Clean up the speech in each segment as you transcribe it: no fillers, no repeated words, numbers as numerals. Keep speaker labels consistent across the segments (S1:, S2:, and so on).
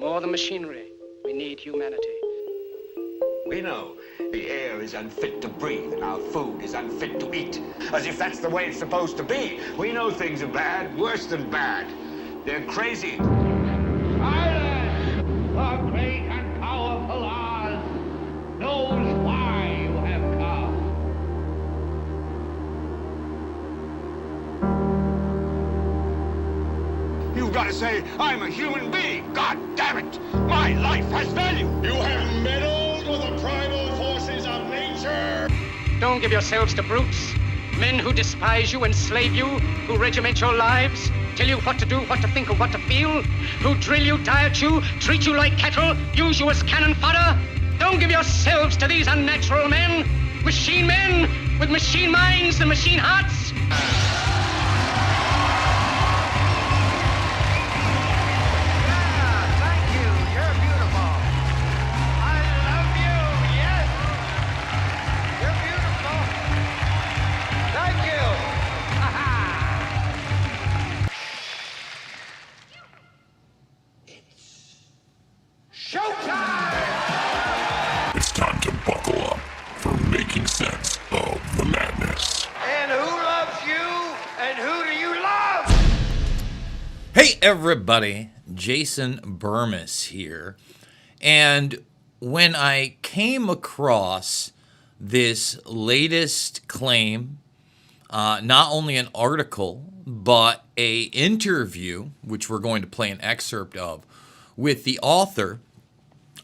S1: More than machinery, we need humanity.
S2: We know the air is unfit to breathe and our food is unfit to eat. As if that's the way it's supposed to be. We know things are bad, worse than bad. They're crazy.
S3: Silence! The great and powerful Oz knows why you have come.
S2: You've got to say, I'm a human being. God damn it. My life has value.
S4: You have meddled with the primal forces of nature.
S1: Don't give yourselves to brutes, men who despise you, enslave you, who regiment your lives, tell you what to do, what to think, or what to feel, who drill you, diet you, treat you like cattle, use you as cannon fodder. Don't give yourselves to these unnatural men with machine minds and machine hearts.
S5: It's time to buckle up for making sense of the madness.
S3: And who loves you? And who do you love?
S6: Hey everybody, Jason Bermas here. And when I came across this latest claim, not only an article, but a interview, which we're going to play an excerpt of, with the author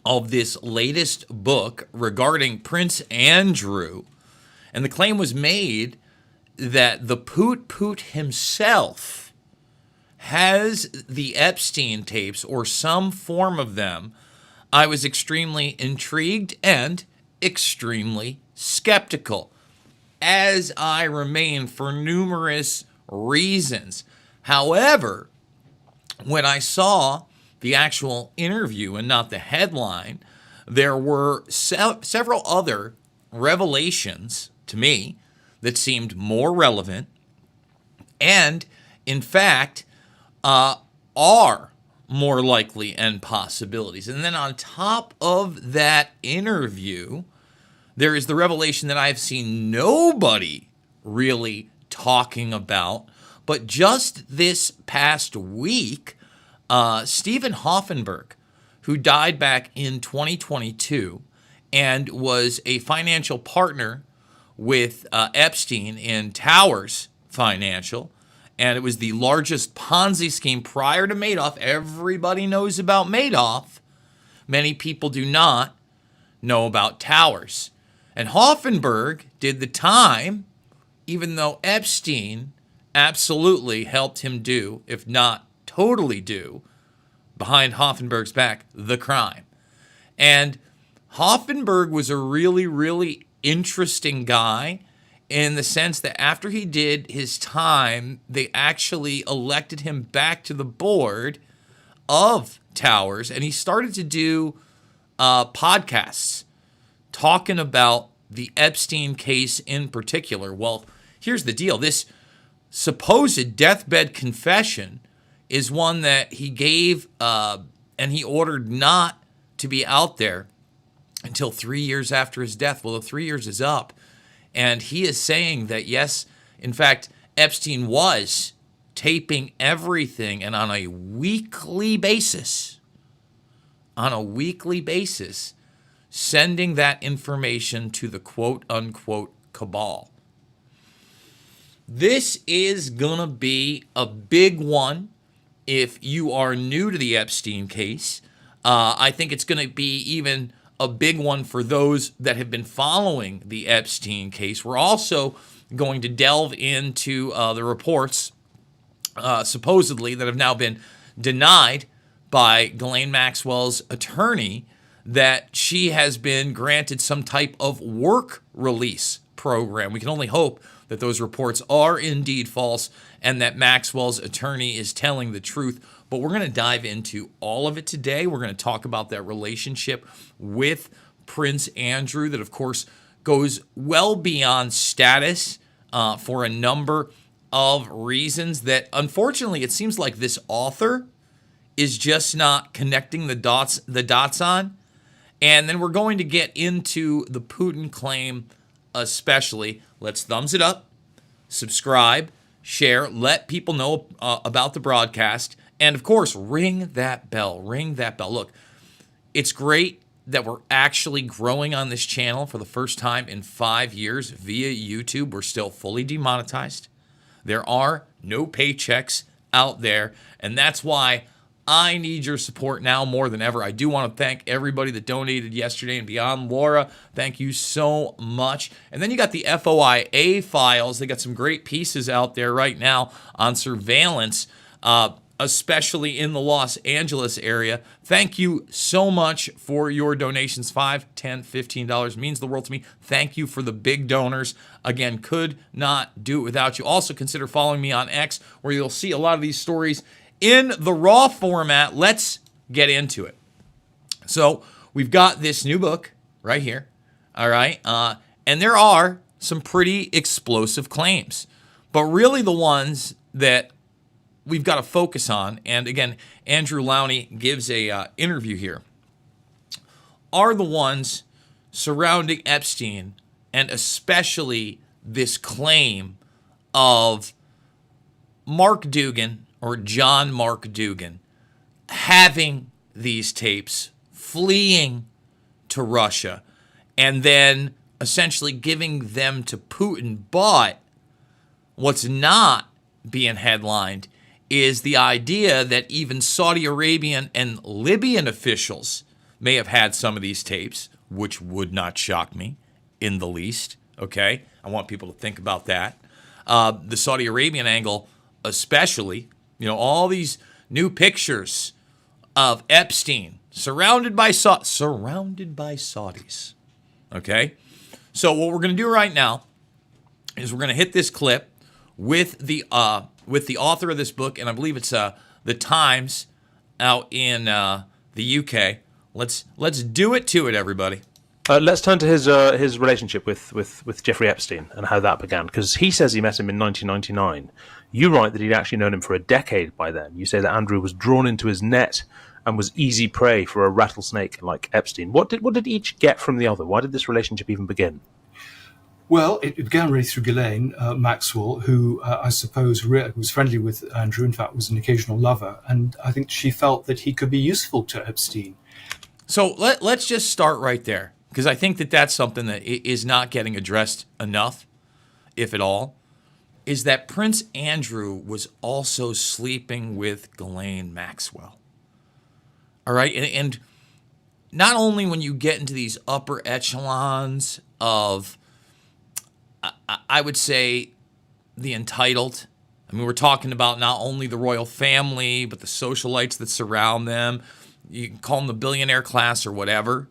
S6: of this latest book regarding Prince Andrew. And the claim was made that the Poot himself has the Epstein tapes or some form of them. I was extremely intrigued and extremely skeptical, as I remain for numerous reasons. However, when I saw the actual interview and not the headline, there were several other revelations to me that seemed more relevant and, in fact, are more likely and possibilities. And then on top of that interview, there is the revelation that I've seen nobody really talking about, but just this past week, Stephen Hoffenberg, who died back in 2022 and was a financial partner with Epstein in Towers Financial, and it was the largest Ponzi scheme prior to Madoff. Everybody knows about Madoff. Many people do not know about Towers. And Hoffenberg did the time, even though Epstein absolutely helped him do, if not totally do, behind Hoffenberg's back, the crime. And Hoffenberg was a really, really interesting guy in the sense that after he did his time, they actually elected him back to the board of Towers, and he started to do podcasts talking about the Epstein case in particular. Well, here's the deal. This supposed deathbed confession is one that he gave and he ordered not to be out there until 3 years after his death. Well, the 3 years is up, and he is saying that, yes, in fact, Epstein was taping everything, and on a weekly basis, sending that information to the quote-unquote cabal. This is going to be a big one if you are new to the Epstein case. I think it's going to be even a big one for those that have been following the Epstein case. We're also going to delve into the reports, supposedly, that have now been denied by Ghislaine Maxwell's attorney, that she has been granted some type of work release program. We can only hope that those reports are indeed false and that Maxwell's attorney is telling the truth. But we're going to dive into all of it today. We're going to talk about that relationship with Prince Andrew that, of course, goes well beyond status for a number of reasons that, unfortunately, it seems like this author is just not connecting the dots on. And then we're going to get into the Putin claim especially. Let's thumbs it up, subscribe, share, let people know about the broadcast, and of course, ring that bell. Ring that bell. Look, it's great that we're actually growing on this channel for the first time in 5 years via YouTube. We're still fully demonetized. There are no paychecks out there, and that's why I need your support now more than ever. I do want to thank everybody that donated yesterday and beyond. Laura, thank you so much. And then you got the FOIA files. They got some great pieces out there right now on surveillance, especially in the Los Angeles area. Thank you so much for your donations. $5, $10, $15 means the world to me. Thank you for the big donors. Again, could not do it without you. Also, consider following me on X, where you'll see a lot of these stories in the raw format. Let's get into it. So we've got this new book right here. All right. And there are some pretty explosive claims, but really the ones that we've got to focus on, and again, Andrew Lowney gives a interview here, are the ones surrounding Epstein, and especially this claim of Mark Dougan, or John Mark Dougan, having these tapes, fleeing to Russia, and then essentially giving them to Putin. But what's not being headlined is the idea that even Saudi Arabian and Libyan officials may have had some of these tapes, which would not shock me in the least, okay? I want people to think about that. The Saudi Arabian angle especially, all these new pictures of Epstein surrounded by Saudis. Okay? So what we're going to do right now is we're going to hit this clip with the author of this book, and I believe it's the Times out in the UK. Let's do it to it, everybody.
S7: Let's turn to his relationship with Jeffrey Epstein and how that began, because he says he met him in 1999. You write that he'd actually known him for a decade by then. You say that Andrew was drawn into his net and was easy prey for a rattlesnake like Epstein. What did each get from the other? Why did this relationship even begin?
S8: Well, it began really through Ghislaine Maxwell, who I suppose was friendly with Andrew, in fact was an occasional lover, and I think she felt that he could be useful to Epstein.
S6: So let's just start right there, because I think that that's something that is not getting addressed enough, if at all, is that Prince Andrew was also sleeping with Ghislaine Maxwell. All right? And not only when you get into these upper echelons of, I would say, the entitled. I mean, we're talking about not only the royal family, but the socialites that surround them. You can call them the billionaire class or whatever.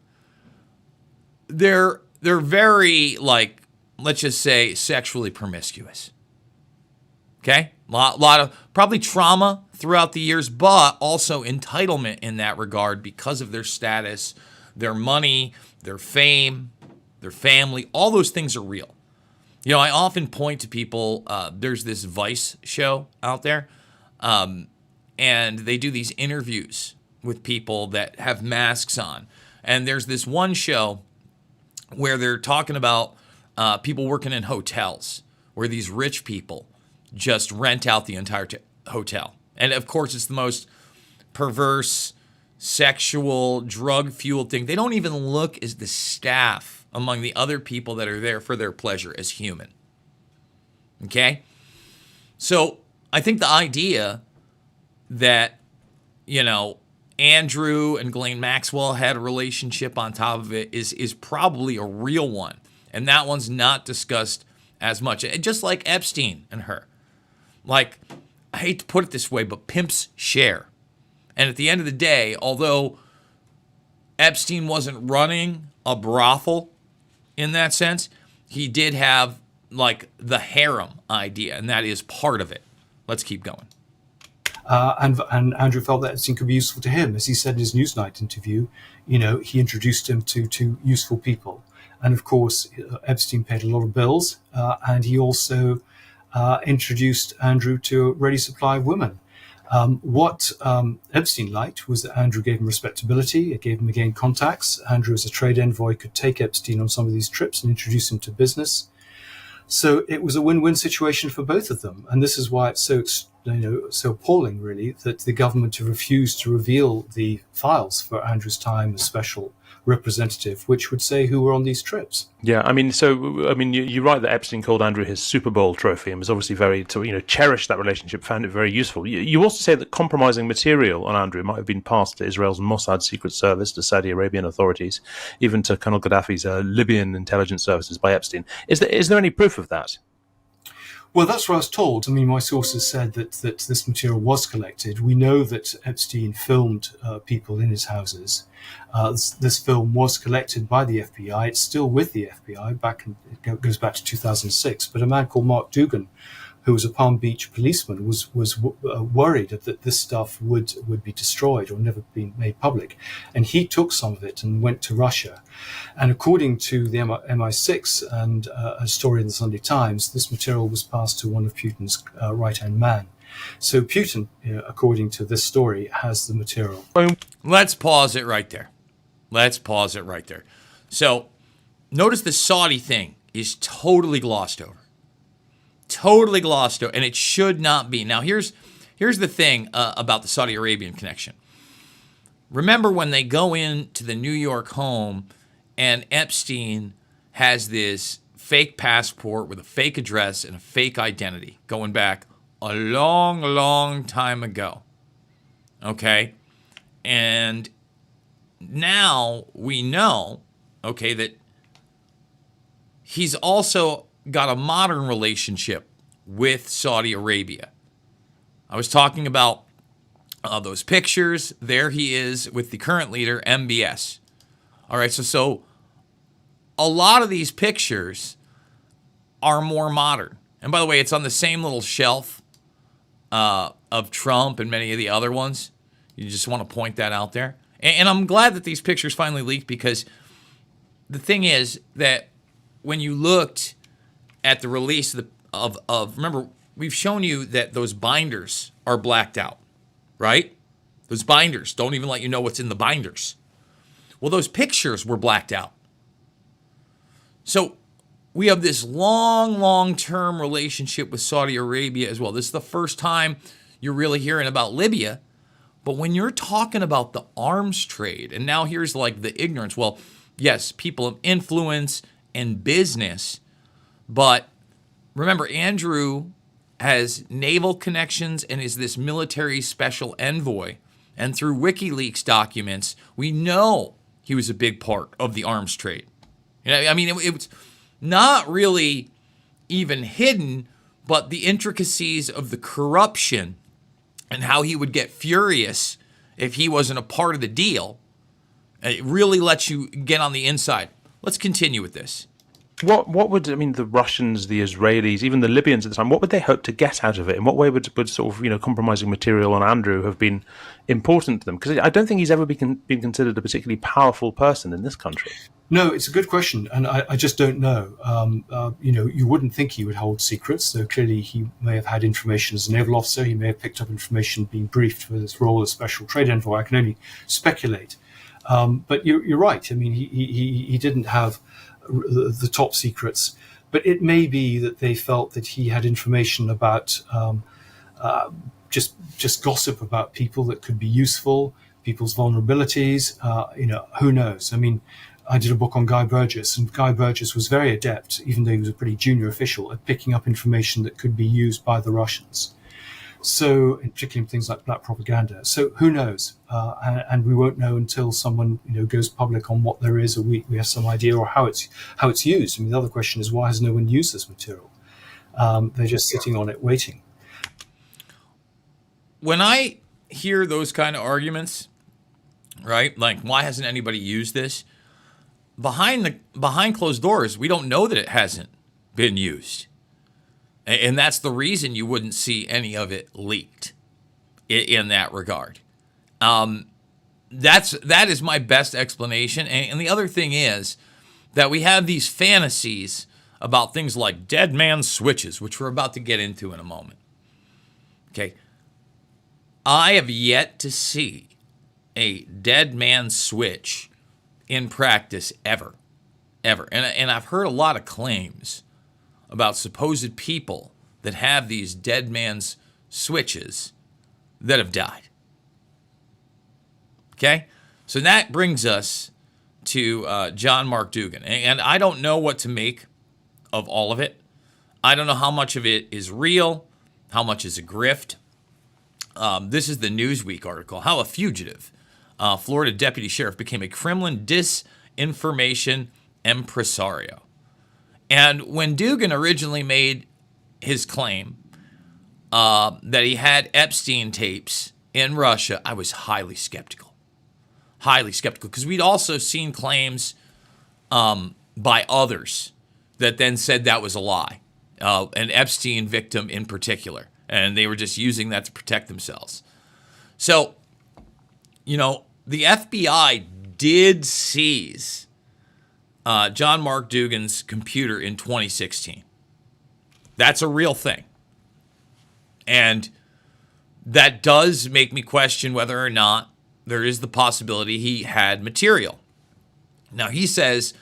S6: They're very, let's just say, sexually promiscuous. Okay? Lot of probably trauma throughout the years, but also entitlement in that regard because of their status, their money, their fame, their family. All those things are real. I often point to people, there's this Vice show out there, and they do these interviews with people that have masks on. And there's this one show where they're talking about people working in hotels, where these rich people just rent out the entire hotel. And of course, it's the most perverse, sexual, drug-fueled thing. They don't even look as the staff among the other people that are there for their pleasure as human. Okay? So I think the idea that, Andrew and Ghislaine Maxwell had a relationship on top of it is probably a real one. And that one's not discussed as much. And just like Epstein and her. I hate to put it this way, but pimps share. And at the end of the day, although Epstein wasn't running a brothel in that sense, he did have the harem idea, and that is part of it. Let's keep going.
S8: And Andrew felt that Epstein could be useful to him. As he said in his Newsnight interview, he introduced him to useful people. And of course, Epstein paid a lot of bills, and he also introduced Andrew to a ready supply of women. What Epstein liked was that Andrew gave him respectability. It gave him, again, contacts. Andrew, as a trade envoy, could take Epstein on some of these trips and introduce him to business. So it was a win-win situation for both of them. And this is why it's so appalling, really, that the government have refused to reveal the files for Andrew's time as special representative, which would say who were on these trips.
S7: Yeah, you're right that Epstein called Andrew his Super Bowl trophy and was obviously cherished that relationship, found it very useful. You also say that compromising material on Andrew might have been passed to Israel's Mossad secret service, to Saudi Arabian authorities, even to Colonel Gaddafi's Libyan intelligence services by Epstein. Is there any proof of that?
S8: Well, that's what I was told. I mean, my sources said that this material was collected. We know that Epstein filmed people in his houses. This film was collected by the FBI. It's still with the FBI. It goes back to 2006. But a man called Mark Dougan, who was a Palm Beach policeman, was worried that this stuff would be destroyed or never be made public. And he took some of it and went to Russia. And according to the MI6 and a story in the Sunday Times, this material was passed to one of Putin's right-hand man. So Putin, according to this story, has the material.
S6: Let's pause it right there. So notice the Saudi thing is totally glossed over. And it should not be. Now, here's the thing about the Saudi Arabian connection. Remember when they go into the New York home and Epstein has this fake passport with a fake address and a fake identity going back a long, long time ago. Okay? And now we know, okay, that he's also got a modern relationship with Saudi Arabia. I was talking about those pictures. There he is with the current leader, MBS. All right, so a lot of these pictures are more modern. And by the way, it's on the same little shelf of Trump and many of the other ones. You just want to point that out there. And I'm glad that these pictures finally leaked, because the thing is that when you looked at the release of remember, we've shown you that those binders are blacked out, right? Those binders don't even let you know what's in the binders. Well, those pictures were blacked out. So we have this long-term relationship with Saudi Arabia as well. This is the first time you're really hearing about Libya. But when you're talking about the arms trade, and now here's like the ignorance. Well, yes, people of influence and business, but remember, Andrew has naval connections and is this military special envoy. And through WikiLeaks documents, we know he was a big part of the arms trade. I mean, it was not really even hidden, but the intricacies of the corruption and how he would get furious if he wasn't a part of the deal, it really lets you get on the inside. Let's continue with this.
S7: What would, the Russians, the Israelis, even the Libyans at the time, what would they hope to get out of it? In what way would sort of, compromising material on Andrew have been important to them? Because I don't think he's ever been considered a particularly powerful person in this country.
S8: No, it's a good question, and I just don't know. You wouldn't think he would hold secrets, though clearly he may have had information as a naval officer. He may have picked up information being briefed for this role as special trade envoy. I can only speculate. But you're right. I mean, he didn't have the top secrets, but it may be that they felt that he had information about just gossip about people that could be useful, people's vulnerabilities. Who knows? I mean, I did a book on Guy Burgess, and Guy Burgess was very adept, even though he was a pretty junior official, at picking up information that could be used by the Russians. So, particularly things like black propaganda. So, who knows? And we won't know until someone goes public on what there is, or we have some idea, or how it's used. I mean, the other question is, why has no one used this material? They're just sitting on it, waiting.
S6: When I hear those kind of arguments, right? Like, why hasn't anybody used this? Behind closed doors, we don't know that it hasn't been used. And that's the reason you wouldn't see any of it leaked in that regard. That is my best explanation. And the other thing is that we have these fantasies about things like dead man switches, which we're about to get into in a moment. Okay. I have yet to see a dead man switch in practice ever. And I've heard a lot of claims about supposed people that have these dead man's switches that have died. Okay? So that brings us to John Mark Dougan. And I don't know what to make of all of it. I don't know how much of it is real, how much is a grift. This is the Newsweek article. How a fugitive Florida deputy sheriff became a Kremlin disinformation impresario. And when Dougan originally made his claim that he had Epstein tapes in Russia, I was highly skeptical. Because we'd also seen claims by others that then said that was a lie, an Epstein victim in particular, and they were just using that to protect themselves. So, the FBI did seize John Mark Dougan's computer in 2016. That's a real thing. And that does make me question whether or not there is the possibility he had material. Now, he says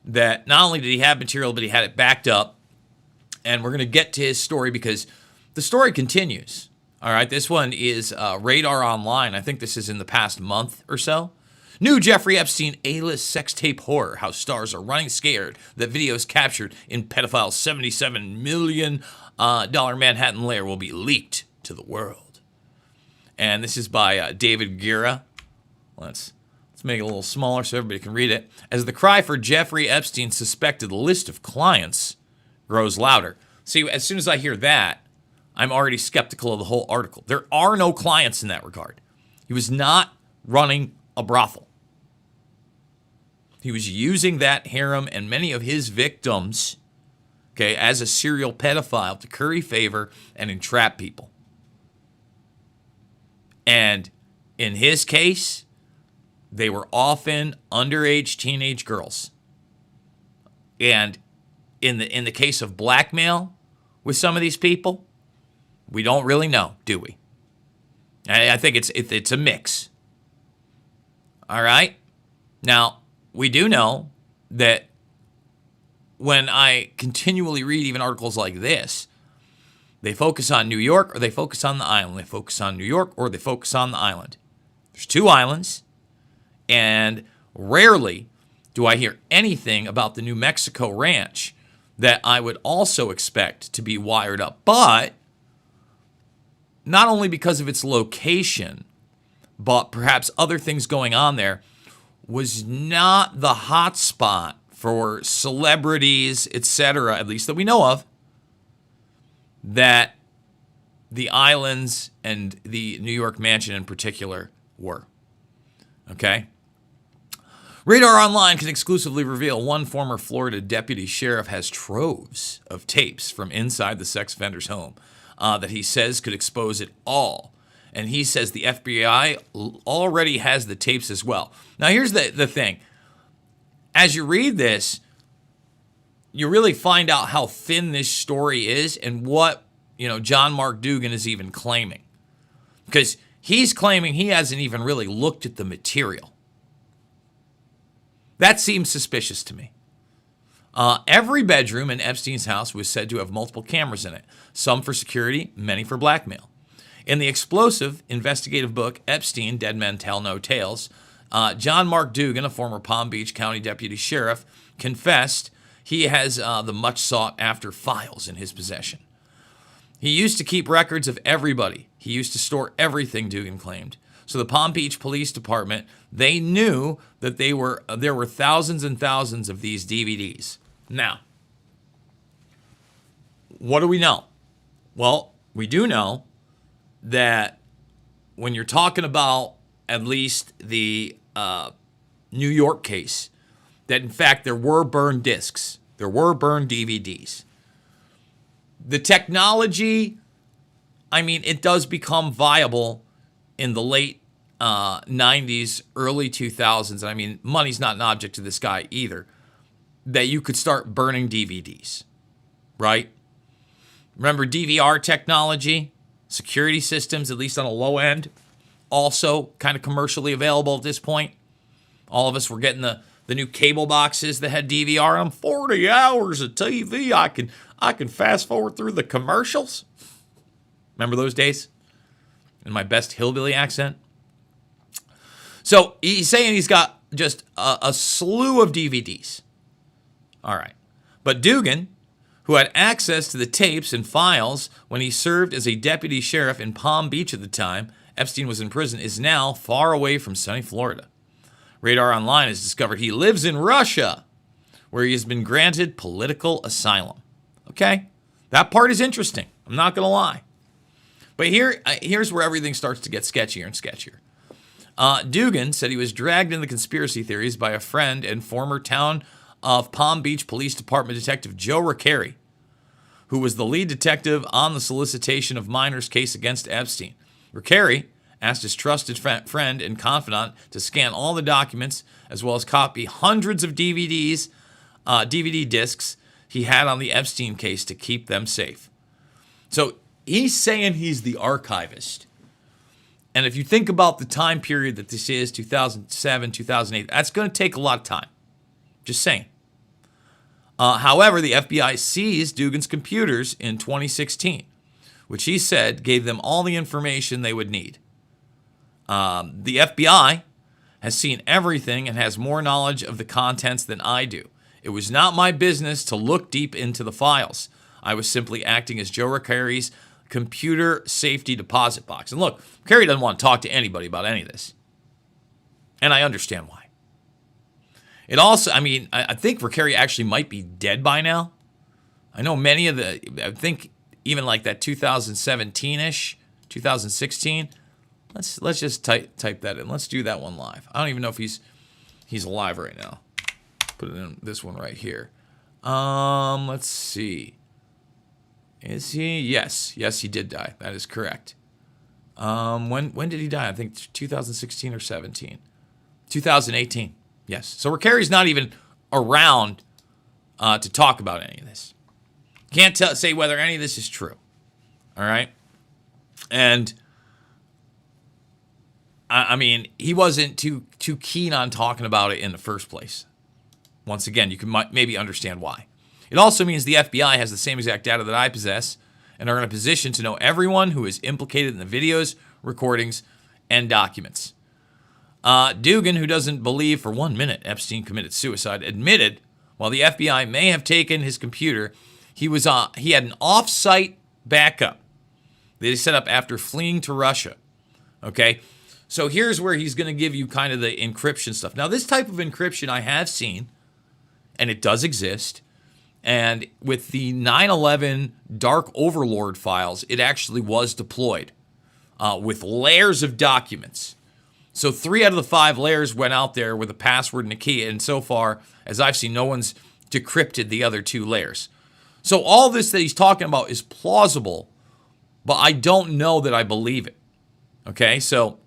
S6: that not only did he have material, but he had it backed up. And we're going to get to his story because the story continues. All right, this one is Radar Online. I think this is in the past month or so. New Jeffrey Epstein A-list sex tape horror. How stars are running scared that videos captured in pedophile's $77 million Manhattan lair will be leaked to the world. And this is by David Guerra. Let's make it a little smaller so everybody can read it. As the cry for Jeffrey Epstein's suspected list of clients grows louder. See, as soon as I hear that, I'm already skeptical of the whole article. There are no clients in that regard. He was not running a brothel. He was using that harem and many of his victims, okay, as a serial pedophile to curry favor and entrap people. And in his case, they were often underage teenage girls. And in the case of blackmail with some of these people, we don't really know, do we? I think it's a mix. All right? Now, we do know that when I continually read even articles like this, they focus on New York or they focus on the island. They focus on New York or they focus on the island. There's two islands, and rarely do I hear anything about the New Mexico ranch that I would also expect to be wired up. But not only because of its location, but perhaps other things going on there, was not the hot spot for celebrities, etc., at least that we know of, that the islands and the New York mansion in particular were. Okay? Radar Online can exclusively reveal one former Florida deputy sheriff has troves of tapes from inside the sex offender's home that he says could expose it all. And he says the FBI already has the tapes as well. Now, here's the thing. As you read this, you really find out how thin this story is and what, John Mark Dougan is even claiming. Because he's claiming he hasn't even really looked at the material. That seems suspicious to me. Every bedroom in Epstein's house was said to have multiple cameras in it, some for security, many for blackmail. In the explosive investigative book, Epstein, Dead Men Tell No Tales, John Mark Dougan, a former Palm Beach County deputy sheriff, confessed he has the much sought-after files in his possession. He used to keep records of everybody. He used to store everything, Dougan claimed. So the Palm Beach Police Department, they knew that there were thousands and thousands of these DVDs. Now, what do we know? Well, we do know that when you're talking about at least the New York case, that in fact there were burned discs, there were burned DVDs. The technology, it does become viable in the late 90s, early 2000s. Money's not an object to this guy either, that you could start burning DVDs, right? Remember DVR technology? security systems, at least on a low end, also kind of commercially available at this point. All of us were getting the new cable boxes that had DVR on them. 40 hours of TV. I can fast forward through the commercials. Remember those days? In my best hillbilly accent. So he's saying he's got just a slew of DVDs. All right. But Dougan, who had access to the tapes and files when he served as a deputy sheriff in Palm Beach at the time Epstein was in prison, is now far away from sunny Florida. Radar Online has discovered he lives in Russia, where he has been granted political asylum. Okay? That part is interesting. I'm not going to lie. But here's where everything starts to get sketchier and sketchier. Dougan said he was dragged into conspiracy theories by a friend and former town of Palm Beach Police Department detective Joe Ricari, who was the lead detective on the solicitation of minors case against Epstein. Ricari asked his trusted friend and confidant to scan all the documents as well as copy hundreds of DVD discs he had on the Epstein case to keep them safe. So he's saying he's the archivist. And if you think about the time period that this is, 2007, 2008, that's going to take a lot of time. Just saying. However, the FBI seized Dougan's computers in 2016, which he said gave them all the information they would need. The FBI has seen everything and has more knowledge of the contents than I do. It was not my business to look deep into the files. I was simply acting as Joe Ricari's computer safety deposit box. And look, Ricari doesn't want to talk to anybody about any of this. And I understand why. It also, I think Ricari actually might be dead by now. I know I think even like that 2017-ish, 2016. Let's just type that in. Let's do that one live. I don't even know if he's alive right now. Put it in this one right here. Let's see. Is he? Yes, he did die. That is correct. When did he die? I think 2016 or 17. 2018. Yes. So Ricari's not even around to talk about any of this. Can't say whether any of this is true. All right. And he wasn't too keen on talking about it in the first place. Once again, you can maybe understand why. It also means the FBI has the same exact data that I possess and are in a position to know everyone who is implicated in the videos, recordings, and documents. Dougan, who doesn't believe for 1 minute Epstein committed suicide, admitted while the FBI may have taken his computer, he had an off-site backup that he set up after fleeing to Russia. Okay? So here's where he's going to give you kind of the encryption stuff. Now, this type of encryption I have seen, and it does exist. And with the 9/11 Dark Overlord files, it actually was deployed with layers of documents. So 3 out of the 5 layers went out there with a password and a key. And so far, as I've seen, no one's decrypted the other 2 layers. So all this that he's talking about is plausible, but I don't know that I believe it. Okay, so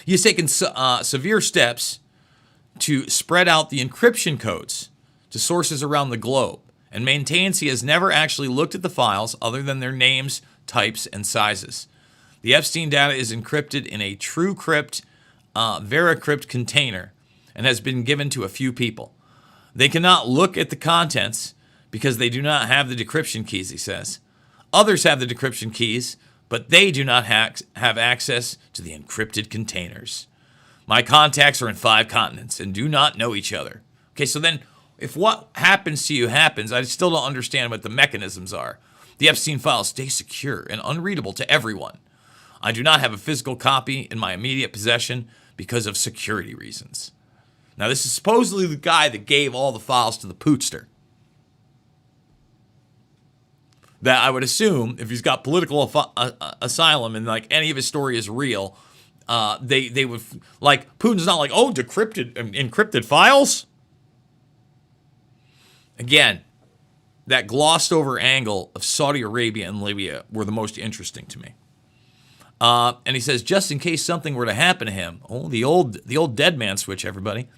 S6: he's taken severe steps to spread out the encryption codes to sources around the globe and maintains he has never actually looked at the files other than their names, types, and sizes. The Epstein data is encrypted in a TrueCrypt, VeraCrypt container and has been given to a few people. They cannot look at the contents because they do not have the decryption keys, he says. Others have the decryption keys, but they do not have access to the encrypted containers. My contacts are in 5 continents and do not know each other. Okay, so then if what happens to you happens, I still don't understand what the mechanisms are. The Epstein files stay secure and unreadable to everyone. I do not have a physical copy in my immediate possession because of security reasons. Now, this is supposedly the guy that gave all the files to the Pootster. That I would assume, if he's got political asylum and like any of his story is real, they would, like, Putin's not like, oh, encrypted files? Again, that glossed over angle of Saudi Arabia and Libya were the most interesting to me. And he says, just in case something were to happen to him, the old dead man switch, everybody,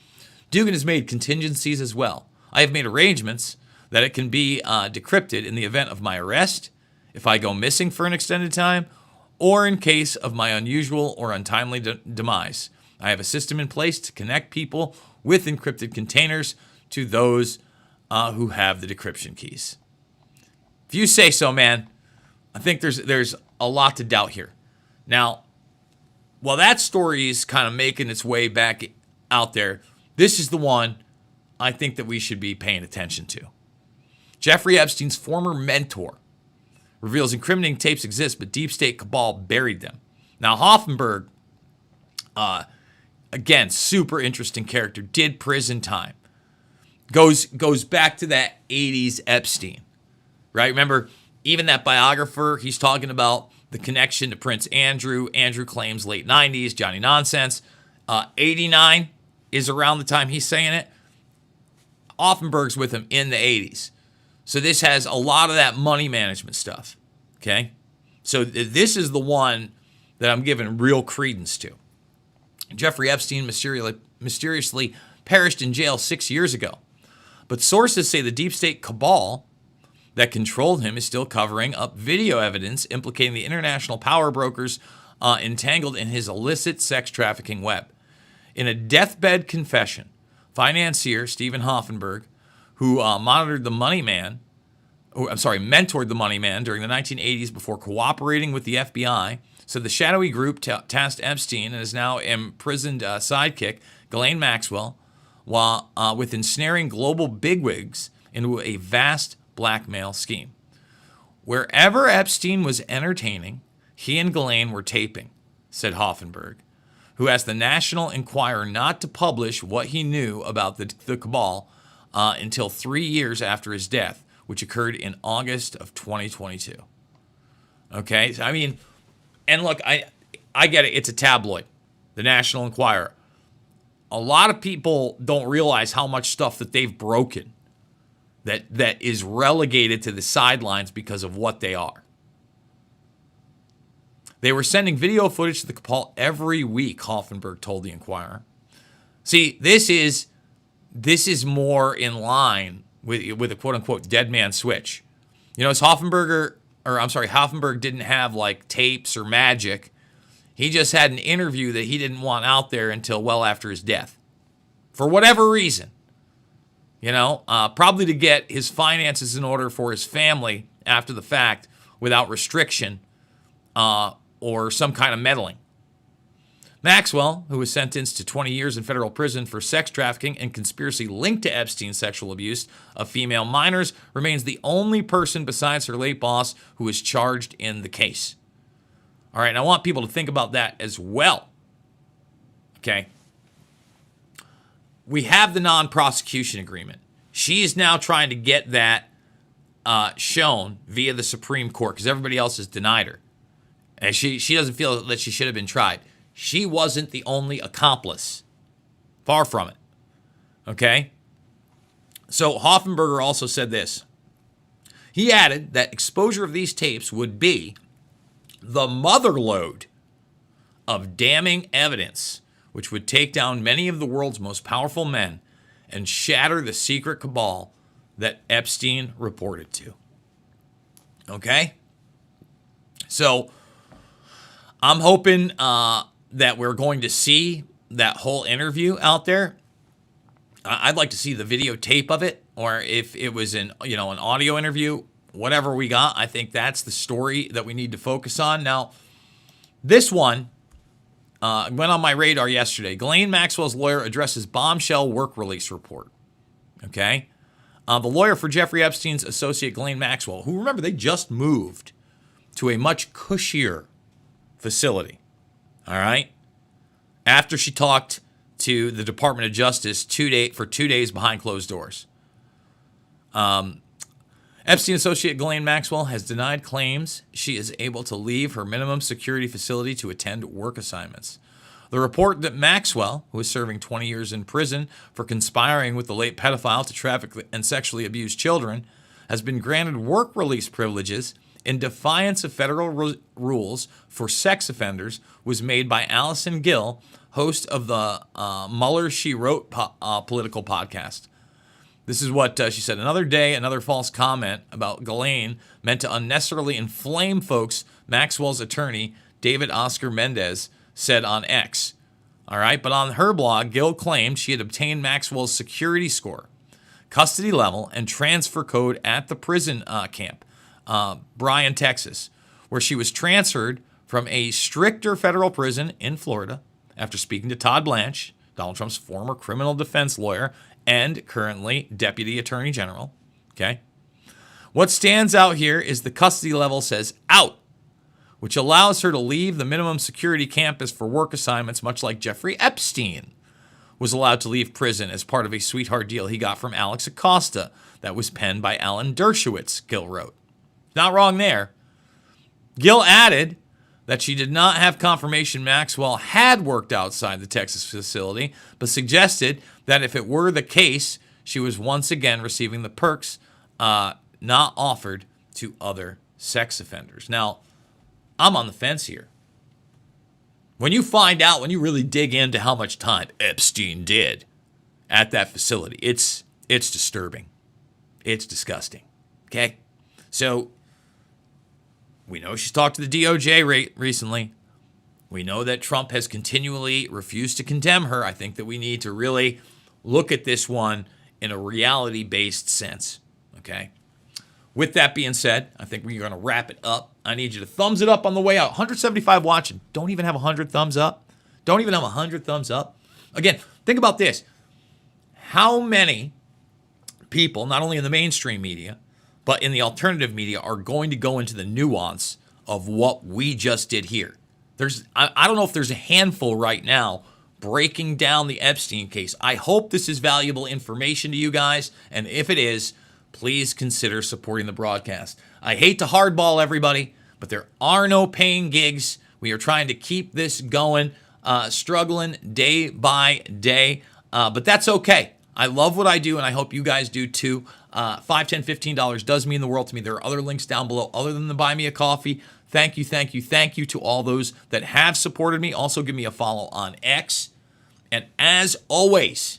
S6: Dougan has made contingencies as well. I have made arrangements that it can be decrypted in the event of my arrest, if I go missing for an extended time, or in case of my unusual or untimely demise. I have a system in place to connect people with encrypted containers to those who have the decryption keys. If you say so, man, I think there's a lot to doubt here. Now, while that story is kind of making its way back out there, this is the one I think that we should be paying attention to. Jeffrey Epstein's former mentor reveals incriminating tapes exist, but deep state cabal buried them. Now, Hoffenberg, again, super interesting character, did prison time. Goes back to that 80s Epstein, right? Remember, even that biographer, he's talking about the connection to Prince Andrew. Andrew claims late 90s, Johnny Nonsense. 89 is around the time he's saying it. Hoffenberg's with him in the 80s. So this has a lot of that money management stuff, okay? So this is the one that I'm giving real credence to. Jeffrey Epstein mysteriously perished in jail 6 years ago. But sources say the deep state cabal that controlled him is still covering up video evidence implicating the international power brokers entangled in his illicit sex trafficking web. In a deathbed confession, financier Stephen Hoffenberg, who mentored the money man during the 1980s before cooperating with the FBI, said the shadowy group tasked Epstein and his now imprisoned sidekick, Ghislaine Maxwell, while with ensnaring global bigwigs into a vast blackmail scheme. Wherever Epstein was entertaining, he and Ghislaine were taping, said Hoffenberg, who asked the National Enquirer not to publish what he knew about the cabal until 3 years after his death, which occurred in August of 2022. Okay, so, I mean, and look, I get it. It's a tabloid, the National Enquirer. A lot of people don't realize how much stuff that they've broken that is relegated to the sidelines because of what they are. They were sending video footage to the cabal every week, Hoffenberg told the Enquirer. See, this is more in line with a quote-unquote dead man switch. You know, Hoffenberg didn't have like tapes or magic. He just had an interview that he didn't want out there until well after his death. For whatever reason. You know, probably to get his finances in order for his family after the fact without restriction or some kind of meddling. Maxwell, who was sentenced to 20 years in federal prison for sex trafficking and conspiracy linked to Epstein's sexual abuse of female minors, remains the only person besides her late boss who is charged in the case. All right, and I want people to think about that as well. Okay. We have the non-prosecution agreement. She is now trying to get that shown via the Supreme Court because everybody else has denied her. And she doesn't feel that she should have been tried. She wasn't the only accomplice. Far from it. Okay? So Hoffenberger also said this. He added that exposure of these tapes would be the motherlode of damning evidence, which would take down many of the world's most powerful men and shatter the secret cabal that Epstein reported to. Okay? So I'm hoping that we're going to see that whole interview out there. I'd like to see the videotape of it, or if it was an audio interview, whatever we got. I think that's the story that we need to focus on. Now, this one went on my radar yesterday. Ghislaine Maxwell's lawyer addresses bombshell work release report. Okay? The lawyer for Jeffrey Epstein's associate, Ghislaine Maxwell, who, remember, they just moved to a much cushier facility. All right? After she talked to the Department of Justice for 2 days behind closed doors. Epstein associate Ghislaine Maxwell has denied claims she is able to leave her minimum security facility to attend work assignments. The report that Maxwell, who is serving 20 years in prison for conspiring with the late pedophile to traffic and sexually abuse children, has been granted work release privileges in defiance of federal rules for sex offenders, was made by Allison Gill, host of the Mueller She Wrote political podcast. This is what she said. Another day, another false comment about Ghislaine meant to unnecessarily inflame folks, Maxwell's attorney, David Oscar Mendez, said on X. All right, but on her blog, Gil claimed she had obtained Maxwell's security score, custody level, and transfer code at the prison camp, Bryan, Texas, where she was transferred from a stricter federal prison in Florida after speaking to Todd Blanche, Donald Trump's former criminal defense lawyer and currently Deputy Attorney General. Okay. What stands out here is the custody level says out, which allows her to leave the minimum security campus for work assignments, much like Jeffrey Epstein was allowed to leave prison as part of a sweetheart deal he got from Alex Acosta that was penned by Alan Dershowitz, Gil wrote. Not wrong there. Gil added that she did not have confirmation Maxwell had worked outside the Texas facility, but suggested that if it were the case, she was once again receiving the perks not offered to other sex offenders. Now, I'm on the fence here. When you find out, when you really dig into how much time Epstein did at that facility, it's disturbing. It's disgusting. Okay? So, we know she's talked to the DOJ recently. We know that Trump has continually refused to condemn her. I think that we need to really look at this one in a reality-based sense. Okay? With that being said, I think we're going to wrap it up. I need you to thumbs it up on the way out. 175 watching. Don't even have 100 thumbs up. Don't even have 100 thumbs up. Again, think about this. How many people, not only in the mainstream media, but in the alternative media, are going to go into the nuance of what we just did here? I don't know if there's a handful right now breaking down the Epstein case. I hope this is valuable information to you guys, and if it is, please consider supporting the broadcast. I hate to hardball everybody, but there are no paying gigs. We are trying to keep this going, struggling day by day, but that's okay. I love what I do, and I hope you guys do too. $5, $10, $15 does mean the world to me. There are other links down below other than the Buy Me a Coffee. Thank you to all those that have supported me. Also, give me a follow on X. And as always,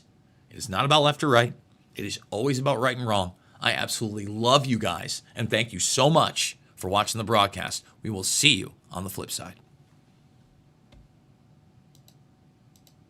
S6: it is not about left or right. It is always about right and wrong. I absolutely love you guys, and thank you so much for watching the broadcast. We will see you on the flip side.